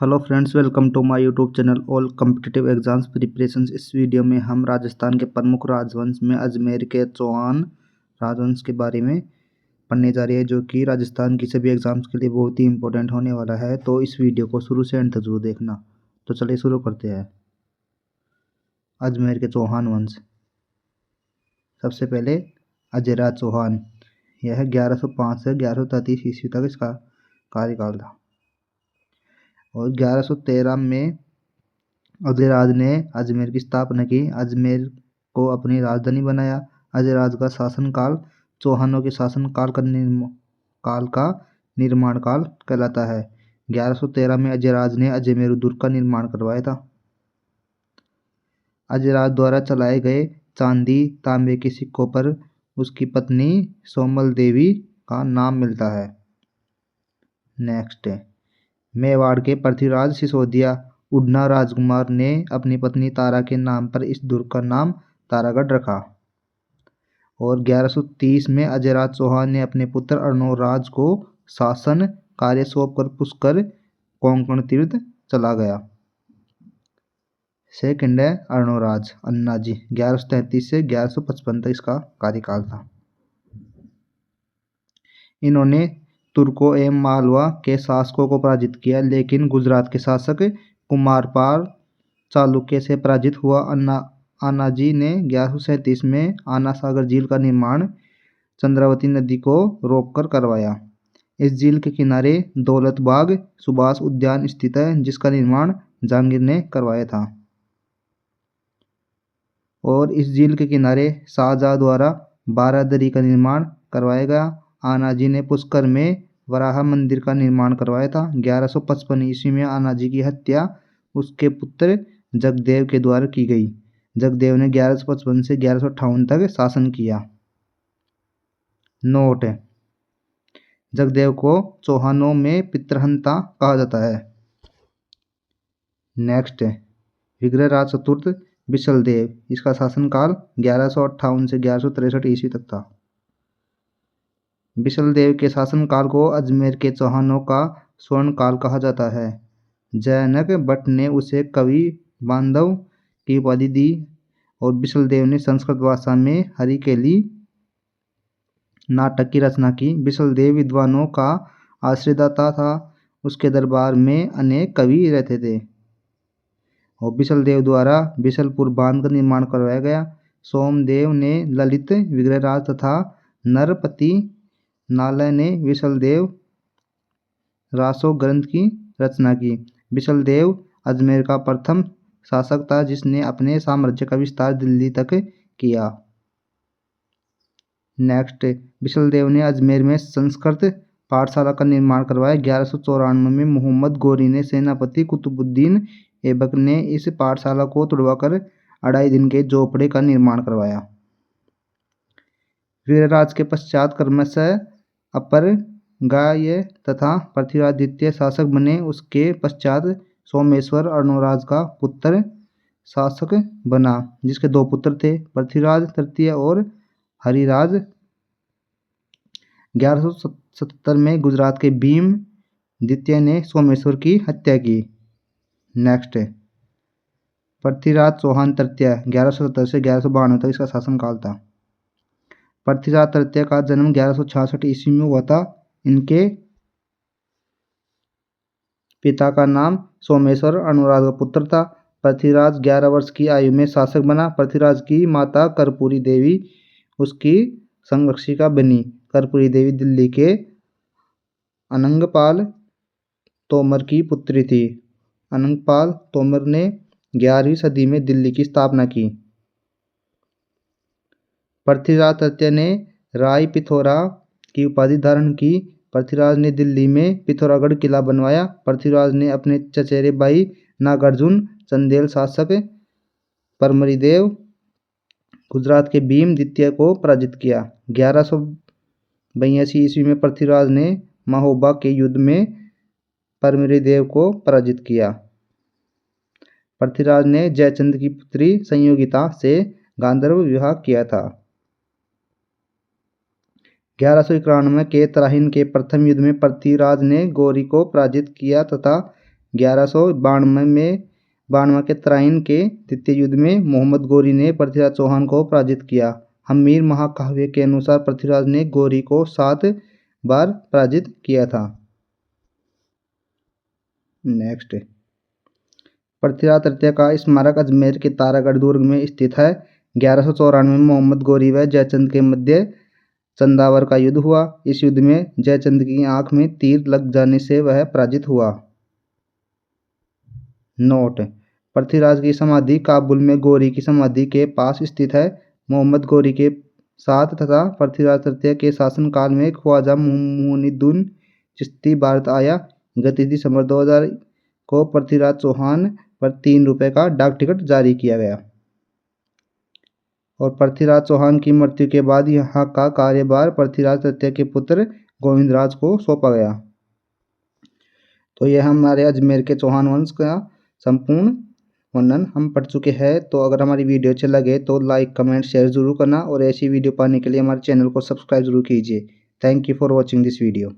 Hello friends, welcome to my YouTube channel all competitive exams preparations. इस video में हम राजस्थान के प्रमुख राजवंश में अजमेर के चौहान राजवंश के बारे में पढ़ने जा रहे हैं, जो कि राजस्थान की सभी एग्जाम्स के लिए बहुत ही इंपॉर्टेंट होने वाला है। तो इस वीडियो को शुरू से अंत तक जरूर देखना। तो चलिए शुरू करते हैं। अजमेर के चौहान वंश। सबसे पहले अजयराज चौहान, यह 1105 से 1133 ईस्वी तक इसका कार्यकाल था। और 1113 में अजयराज ने अजमेर की स्थापना की, अजमेर को अपनी राजधानी बनाया। अजयराज का शासनकाल चौहानों के शासनकाल का निर्माण काल कहलाता है। 1113 में अजयराज ने अजमेर दुर्ग का निर्माण करवाया था। अजयराज द्वारा चलाए गए चांदी तांबे के सिक्कों पर उसकी पत्नी सोमल देवी का नाम मिलता है। नेक्स्ट है मेवाड़ के पृथ्वीराज सिसोदिया उड़ना राजकुमार ने अपनी पत्नी तारा के नाम पर इस दुर्ग का नाम तारागढ़ रखा। और 1130 में अजयराज चौहान ने अपने पुत्र अर्णोराज को शासन कार्य सौंपकर पुष्कर कोंकण तीर्थ चला गया। सेकंड है अर्णोराज अन्ना जी, 1133 से 1155 तक इसका कार्यकाल था। इन्होंने तुर्कों एवं मालवा के शासकों को पराजित किया, लेकिन गुजरात के शासक कुमारपाल चालुक्य से पराजित हुआ। आनाजी ने 1137 में आना सागर झील का निर्माण चंद्रावती नदी को रोककर करवाया। इस झील के किनारे दौलत बाग सुभाष उद्यान स्थित है, जिसका निर्माण जहांगीर ने करवाया था। और इस झील के किनारे शाहजहां द्वारा बारादरी का निर्माण करवाया गया। आनाजी ने पुष्कर में वराह मंदिर का निर्माण करवाया था। 1155 ईस्वी में आनाजी की हत्या उसके पुत्र जगदेव के द्वारा की गई। जगदेव ने 1155 से 1158 तक शासन किया। नोट, जगदेव को चौहानों में पितृहंता कहा जाता है। नेक्स्ट विग्रहराज चतुर्थ बिशलदेव, इसका शासनकाल 1158 से 1163 ईस्वी तक था। बिशलदेव के शासनकाल को अजमेर के चौहानों का स्वर्ण काल कहा जाता है। जैनक भट्ट ने उसे कवि बांधव की उपाधि दी। और बिशलदेव ने संस्कृत भाषा में हरिकेली नाटक की रचना की। बिशलदेव विद्वानों का आश्रयदाता था। उसके दरबार में अनेक कवि रहते थे। और बिशलदेव द्वारा बिशलपुर बांध का निर्माण करवाया गया। सोमदेव ने ललित विग्रहराज तथा नरपति नालय ने विशलदेव रासो ग्रंथ की रचना की। बिशलदेव अजमेर का प्रथम शासक था, जिसने अपने साम्राज्य का विस्तार दिल्ली तक किया। नेक्स्ट, बिशलदेव ने अजमेर में संस्कृत पाठशाला का निर्माण करवाया। 1194 में मोहम्मद गोरी ने सेनापति कुतुबुद्दीन ऐबक ने इस पाठशाला को तुड़वाकर 2.5 दिन के झोपड़े का निर्माण करवाया। वीरराज के पश्चात क्रमशः अपर गाय तथा पृथ्वीराज द्वितीय शासक बने। उसके पश्चात सोमेश्वर अर्णोराज का पुत्र शासक बना, जिसके 2 पुत्र थे, पृथ्वीराज तृतीय और हरिराज। 1177 में गुजरात के भीम द्वितीय ने सोमेश्वर की हत्या की। नेक्स्ट पृथ्वीराज चौहान तृतीय, 1177 से 1192 तक इसका शासनकाल था। पृथ्वीराज तृतीय का जन्म 1166 ईस्वी में हुआ था। इनके पिता का नाम सोमेश्वर अर्णोराज का पुत्र था। पृथ्वीराज 11 वर्ष की आयु में शासक बना। पृथ्वीराज की माता कर्पूरी देवी उसकी संरक्षिका बनी। कर्पूरी देवी दिल्ली के अनंगपाल तोमर की पुत्री थी। अनंगपाल तोमर ने 11वीं सदी में दिल्ली की स्थापना की। पृथ्वीराज तृतीय ने राय पिथौरा की उपाधि धारण की। पृथ्वीराज ने दिल्ली में पिथौरागढ़ किला बनवाया। पृथ्वीराज ने अपने चचेरे भाई नागार्जुन चंदेल शासक परमरिदेव गुजरात के भीम द्वितीय को पराजित किया। 1182 ईस्वी में पृथ्वीराज ने महोबा के युद्ध में परमरिदेव को पराजित किया। पृथ्वीराज ने जयचंद की पुत्री संयोगिता से गांधर्व विवाह किया था। 1191 के तराहिन के प्रथम युद्ध में पृथ्वीराज ने गौरी को पराजित किया तथा 1192 में बाणवा के तराइन के द्वितीय युद्ध में मोहम्मद गौरी ने पृथ्वीराज चौहान को पराजित किया। हम्मीर महाकाव्य के अनुसार पृथ्वीराज ने गौरी को 7 बार पराजित किया था। नेक्स्ट, पृथ्वीराज तृतीय का स्मारक अजमेर के तारागढ़ दुर्ग में स्थित है। 1194 में मोहम्मद गौरी व जयचंद के मध्य चंदावर का युद्ध हुआ। इस युद्ध में जयचंद की आंख में तीर लग जाने से वह पराजित हुआ। नोट, पृथ्वीराज की समाधि काबुल में गौरी की समाधि के पास स्थित है। मोहम्मद गौरी के साथ तथा पृथ्वीराज तृतीय के शासनकाल में ख्वाजा मुइनुद्दीन चिश्ती भारत आया। 31 दिसंबर 2000 को पृथ्वीराज चौहान पर 3 रुपये का डाक टिकट जारी किया गया। और पृथ्वीराज चौहान की मृत्यु के बाद यहाँ का कार्यभार पृथ्वीराज तृतीय के पुत्र गोविंदराज को सौंपा गया। तो यह हमारे अजमेर के चौहान वंश का संपूर्ण वर्णन हम पढ़ चुके हैं। तो अगर हमारी वीडियो अच्छी लगे तो लाइक कमेंट शेयर जरूर करना और ऐसी वीडियो पाने के लिए हमारे चैनल को सब्सक्राइब जरूर कीजिए। Thank you for watching this video.